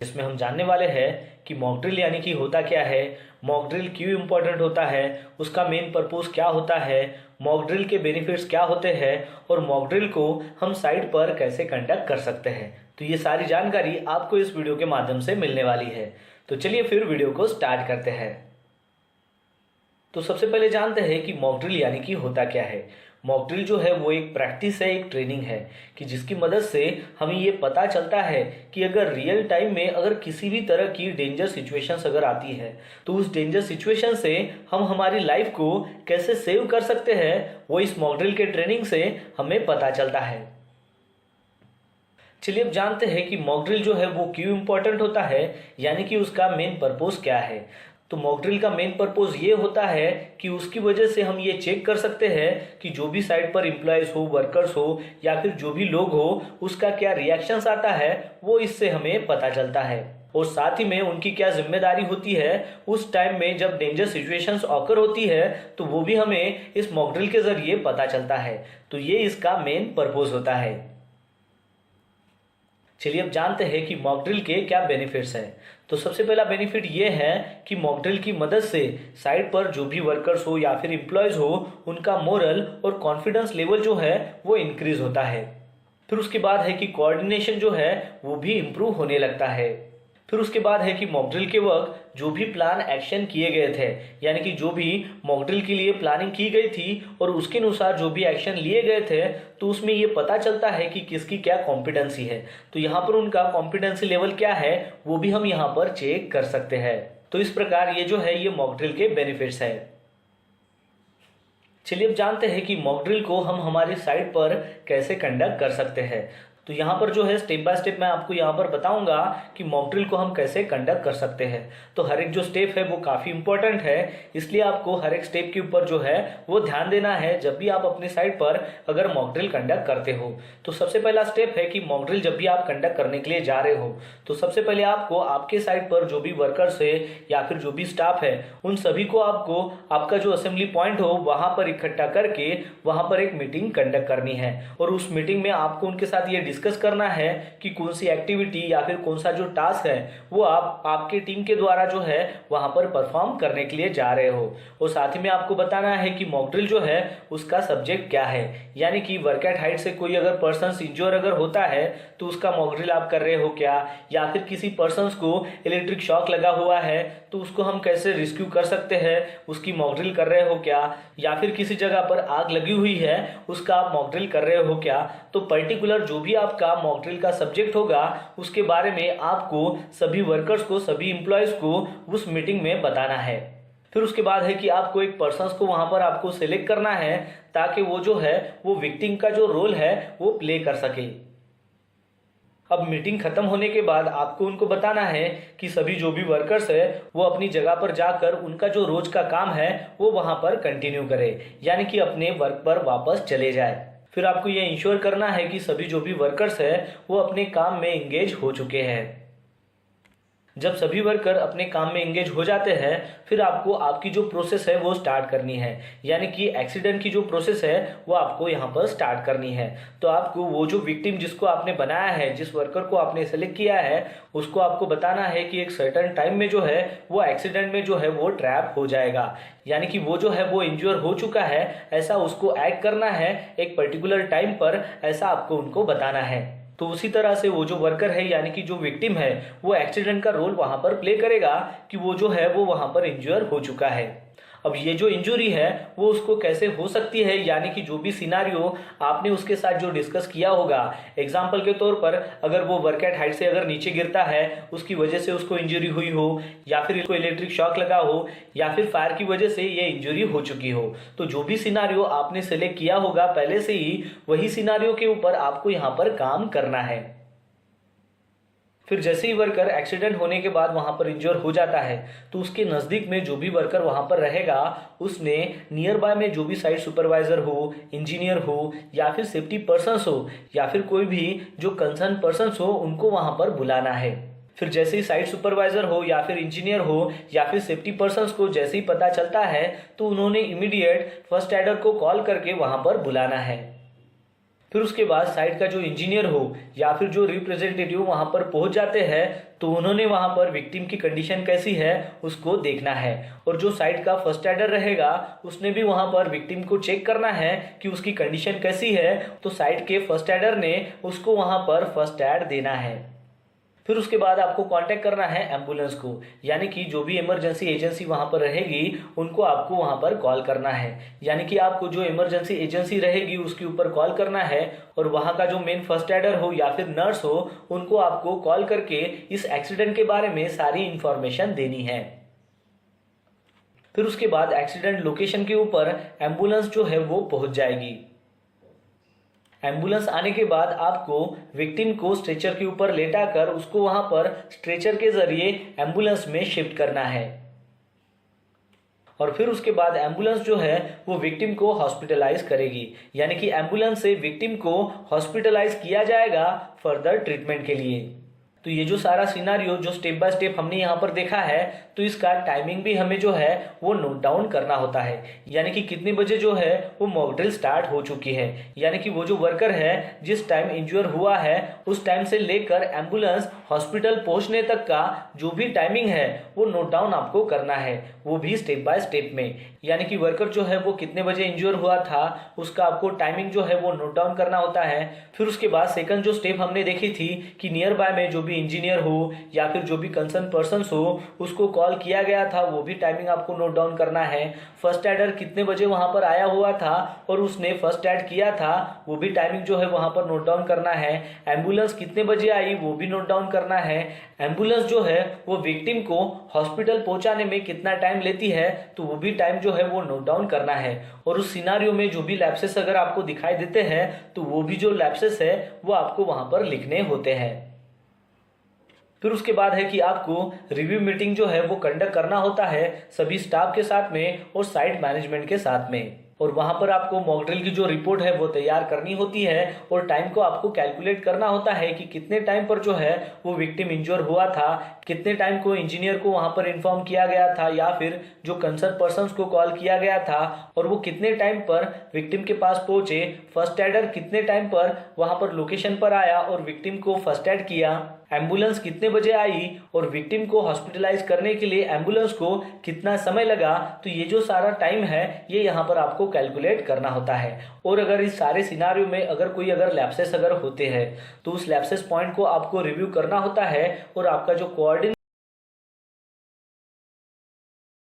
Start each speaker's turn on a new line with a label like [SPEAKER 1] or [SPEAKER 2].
[SPEAKER 1] इसमें हम जानने वाले हैं कि मॉक ड्रिल यानी कि होता क्या है, मॉक ड्रिल क्यों इम्पोर्टेंट होता है, उसका मेन पर्पस क्या होता है, मॉक ड्रिल के बेनिफिट्स क्या होते हैं और मॉक ड्रिल को हम साइट पर कैसे कंडक्ट कर सकते हैं। तो ये सारी जानकारी आपको इस वीडियो के माध्यम से मिलने वाली है। तो चलिए फिर वीडियो को स्टार्ट करते हैं। तो सबसे पहले जानते हैं कि मॉक ड्रिल यानी कि होता क्या है। मॉक ड्रिल जो है वो एक प्रैक्टिस है, एक ट्रेनिंग है कि जिसकी मदद से हमें ये पता चलता है कि अगर रियल टाइम में अगर किसी भी तरह की डेंजर सिचुएशंस अगर आती है तो उस डेंजर सिचुएशन से हम हमारी लाइफ को कैसे सेव कर सकते हैं, वो इस मॉक ड्रिल के ट्रेनिंग से हमें पता चलता है। चलिए अब जानते हैं कि मॉक ड्रिल जो है वो क्यों इम्पोर्टेंट होता है, यानी कि उसका मेन पर्पस क्या है। तो मॉक ड्रिल का मेन पर्पस ये होता है कि उसकी वजह से हम ये चेक कर सकते हैं कि जो भी साइट पर एम्प्लॉयज हो, वर्कर्स हो या फिर जो भी लोग हो, उसका क्या रिएक्शंस आता है वो इससे हमें पता चलता है। और साथ ही में उनकी क्या जिम्मेदारी होती है उस टाइम में जब डेंजर सिचुएशंस ऑकर होती है, तो वो भी हमें इस मॉक ड्रिल के जरिए पता चलता है। तो ये इसका मेन पर्पस होता है। चलिए अब जानते हैं कि मॉक ड्रिल के क्या बेनिफिट्स हैं। तो सबसे पहला बेनिफिट ये है कि मॉक ड्रिल की मदद से साइट पर जो भी वर्कर्स हो या फिर एम्प्लॉयज हो, उनका मोरल और कॉन्फिडेंस लेवल जो है वो इंक्रीज होता है। फिर उसके बाद है कि कोऑर्डिनेशन जो है वो भी इम्प्रूव होने लगता है। फिर उसके बाद है कि मॉक ड्रिल के वक्त जो भी प्लान एक्शन किए गए थे, यानी कि जो भी मॉक ड्रिल के लिए प्लानिंग की गई थी और उसके अनुसार जो भी एक्शन लिए गए थे, तो उसमें ये पता चलता है कि किसकी क्या कॉम्पिटेंसी है। तो यहाँ पर उनका कॉम्पिटेंसी लेवल क्या है वो भी हम यहाँ पर चेक कर सकते हैं। तो इस प्रकार ये जो है ये मॉक ड्रिल के बेनिफिट्स है। चलिए अब जानते हैं कि मॉक ड्रिल को हम हमारी साइट पर कैसे कंडक्ट कर सकते हैं। तो यहाँ पर जो है स्टेप बाय स्टेप मैं आपको यहाँ पर बताऊंगा कि मॉक ड्रिल को हम कैसे कंडक्ट कर सकते हैं। तो हर एक जो स्टेप है वो काफ़ी इंपॉर्टेंट है, इसलिए आपको हर एक स्टेप के ऊपर जो है वो ध्यान देना है जब भी आप अपनी साइट पर अगर मॉक ड्रिल कंडक्ट करते हो। तो सबसे पहला स्टेप है कि मॉक ड्रिल जब भी आप कंडक्ट करने के लिए जा रहे हो तो सबसे पहले आपको आपके साइट पर जो भी वर्कर्स है या फिर जो भी स्टाफ है उन सभी को आपको आपका जो असेंबली पॉइंट हो वहां पर इकट्ठा करके वहां पर एक मीटिंग कंडक्ट करनी है। और उस मीटिंग में आपको उनके साथ ये डिस्कस करना है कि कौन सी एक्टिविटी या फिर कौन सा जो टास्क है वो आप आपके टीम के द्वारा जो है वहां पर परफॉर्म करने के लिए जा रहे हो। और साथ ही में आपको बताना है कि मॉक ड्रिल जो है उसका सब्जेक्ट क्या है, यानी कि वर्क एट हाइट से कोई अगर पर्सन इंज्योर अगर होता है तो उसका मॉक ड्रिल आप कर रहे हो क्या, या फिर किसी पर्सन को इलेक्ट्रिक शॉक लगा हुआ है तो उसको हम कैसे रेस्क्यू कर सकते हैं उसकी मॉक ड्रिल कर रहे हो क्या, या फिर किसी जगह पर आग लगी हुई है उसका आप मॉक ड्रिल कर रहे हो क्या। तो पर्टिकुलर जो भी आपका मॉक ड्रिल का सब्जेक्ट होगा उसके बारे में आपको सभी वर्कर्स को, सभी एम्प्लॉयज को उस मीटिंग में बताना है। फिर उसके बाद है कि आपको एक पर्सन को वहां पर आपको सिलेक्ट करना है ताकि वो जो है वो विक्टिम का जो रोल है वो प्ले कर सके। अब मीटिंग खत्म होने के बाद आपको उनको बताना है कि सभी जो भी वर्कर्स है वो अपनी जगह पर जाकर उनका जो रोज का काम है वो वहां पर कंटिन्यू करे, यानी कि अपने वर्क पर वापस चले जाए। फिर आपको ये इंश्योर करना है कि सभी जो भी वर्कर्स है वो अपने काम में इंगेज हो चुके हैं। जब सभी वर्कर अपने काम में एंगेज हो जाते हैं फिर आपको आपकी जो प्रोसेस है वो स्टार्ट करनी है, यानी कि एक्सीडेंट की जो प्रोसेस है वो आपको यहाँ पर स्टार्ट करनी है। तो आपको वो जो विक्टिम जिसको आपने बनाया है, जिस वर्कर को आपने सेलेक्ट किया है, उसको आपको बताना है कि एक सर्टेन टाइम में जो है वो एक्सीडेंट में जो है वो ट्रैप हो जाएगा, यानी कि वो जो है वो इंज्योर हो चुका है, ऐसा उसको एक्ट करना है एक पर्टिकुलर टाइम पर, ऐसा आपको उनको बताना है। तो उसी तरह से वो जो वर्कर है यानी कि जो विक्टिम है वो एक्सीडेंट का रोल वहां पर प्ले करेगा कि वो जो है वो वहां पर इंज्योर हो चुका है। अब ये जो इंजरी है वो उसको कैसे हो सकती है, यानी कि जो भी सिनारियो आपने उसके साथ जो डिस्कस किया होगा, एग्जाम्पल के तौर पर अगर वो वर्क एट हाइट से अगर नीचे गिरता है उसकी वजह से उसको इंजरी हुई हो, या फिर इसको इलेक्ट्रिक शॉक लगा हो, या फिर फायर की वजह से ये इंजरी हो चुकी हो, तो जो भी सिनारियो आपने सेलेक्ट किया होगा पहले से ही वही सिनारियो के ऊपर आपको यहाँ पर काम करना है। फिर जैसे ही वर्कर एक्सीडेंट होने के बाद वहां पर इंजर हो जाता है तो उसके नज़दीक में जो भी वर्कर वहां पर रहेगा उसने नियर बाय में जो भी साइट सुपरवाइजर हो, इंजीनियर हो, या फिर सेफ्टी पर्सन्स हो, या फिर कोई भी जो कंसर्न पर्सन्स हो, उनको वहां पर बुलाना है। फिर जैसे ही साइट सुपरवाइजर हो या फिर इंजीनियर हो या फिर सेफ्टी पर्सन्स को जैसे ही पता चलता है तो उन्होंने इमीडिएट फर्स्ट एडर को कॉल करके वहां पर बुलाना है। फिर उसके बाद साइट का जो इंजीनियर हो या फिर जो रिप्रेजेंटेटिव वहां पर पहुंच जाते हैं तो उन्होंने वहां पर विक्टिम की कंडीशन कैसी है उसको देखना है। और जो साइट का फर्स्ट एडर रहेगा उसने भी वहां पर विक्टिम को चेक करना है कि उसकी कंडीशन कैसी है, तो साइट के फर्स्ट एडर ने उसको वहां पर फर्स्ट एड देना है। फिर उसके बाद आपको कांटेक्ट करना है एम्बुलेंस को, यानी कि जो भी इमरजेंसी एजेंसी वहां पर रहेगी उनको आपको वहां पर कॉल करना है। यानी कि आपको जो इमरजेंसी एजेंसी रहेगी उसके ऊपर कॉल करना है और वहां का जो मेन फर्स्ट एडर हो या फिर नर्स हो उनको आपको कॉल करके इस एक्सीडेंट के बारे में सारी इंफॉर्मेशन देनी है। फिर उसके बाद एक्सीडेंट लोकेशन के ऊपर एम्बुलेंस जो है वो पहुंच जाएगी। एम्बुलेंस आने के बाद आपको विक्टिम को स्ट्रेचर के ऊपर लेटाकर उसको वहां पर स्ट्रेचर के जरिए एम्बुलेंस में शिफ्ट करना है। और फिर उसके बाद एम्बुलेंस जो है वो विक्टिम को हॉस्पिटलाइज करेगी, यानी कि एम्बुलेंस से विक्टिम को हॉस्पिटलाइज किया जाएगा फर्दर ट्रीटमेंट के लिए। तो ये जो सारा सिनारियो जो स्टेप बाय स्टेप हमने यहाँ पर देखा है, तो इसका टाइमिंग भी हमें जो है वो नोट डाउन करना होता है, यानी कि कितने बजे जो है वो मॉक ड्रिल स्टार्ट हो चुकी है। यानी कि वो जो वर्कर है जिस टाइम इंज्योर हुआ है उस टाइम से लेकर एम्बुलेंस हॉस्पिटल पहुंचने तक का जो भी टाइमिंग है वो नोट डाउन आपको करना है, वो भी स्टेप बाय स्टेप में। यानी कि वर्कर जो है वो कितने बजे इंज्योर हुआ था उसका आपको टाइमिंग जो है वो नोट डाउन करना होता है। फिर उसके बाद सेकंड जो स्टेप हमने देखी थी कि नियर बाय में जो भी इंजीनियर हो या फिर जो भी कंसर्न पर्सन हो उसको कॉल किया गया था, वो भी टाइमिंग आपको नोट डाउन करना है। फर्स्ट एडर कितने बजे वहां पर आया हुआ था और उसने फर्स्ट एड किया था, वो भी टाइमिंग जो है वहां पर नोट डाउन करना है। एम्बुलेंस कितने बजे आई वो भी नोट डाउन करना है। एम्बुलेंस जो है वो विक्टिम को हॉस्पिटल पहुंचाने में कितना टाइम लेती है तो वो भी टाइम जो है वो नोट डाउन करना है। और उस सिनारियो में जो भी लैप्सेस अगर आपको दिखाई देते हैं तो वो भी जो लैप्सेस है वो आपको वहां पर लिखने होते हैं। फिर उसके बाद है कि आपको रिव्यू मीटिंग जो है वो कंडक्ट करना होता है सभी स्टाफ के साथ में और साइट मैनेजमेंट के साथ में। और वहां पर आपको मॉक ड्रिल की जो रिपोर्ट है वो तैयार करनी होती है और टाइम को आपको कैलकुलेट करना होता है कि कितने टाइम पर जो है वो विक्टिम इंज्योर हुआ था, कितने टाइम को इंजीनियर को वहां पर इन्फॉर्म किया गया था या फिर जो कंसर्न पर्संस को कॉल किया गया था और वो कितने टाइम पर विक्टिम के पास पहुंचे, फर्स्ट एडर कितने टाइम पर वहां पर लोकेशन पर आया और विक्टिम को फर्स्ट एड किया, एम्बुलेंस कितने बजे आई और विक्टिम को हॉस्पिटलाइज करने के लिए एम्बुलेंस को कितना समय लगा। तो ये जो सारा टाइम है ये यहाँ पर आपको कैलकुलेट करना होता है। और अगर इस सारे सिनारियो में अगर लैप्सेस अगर होते हैं तो उस लैप्सेस पॉइंट को आपको रिव्यू करना होता है और आपका जो कोऑर्डिनेटर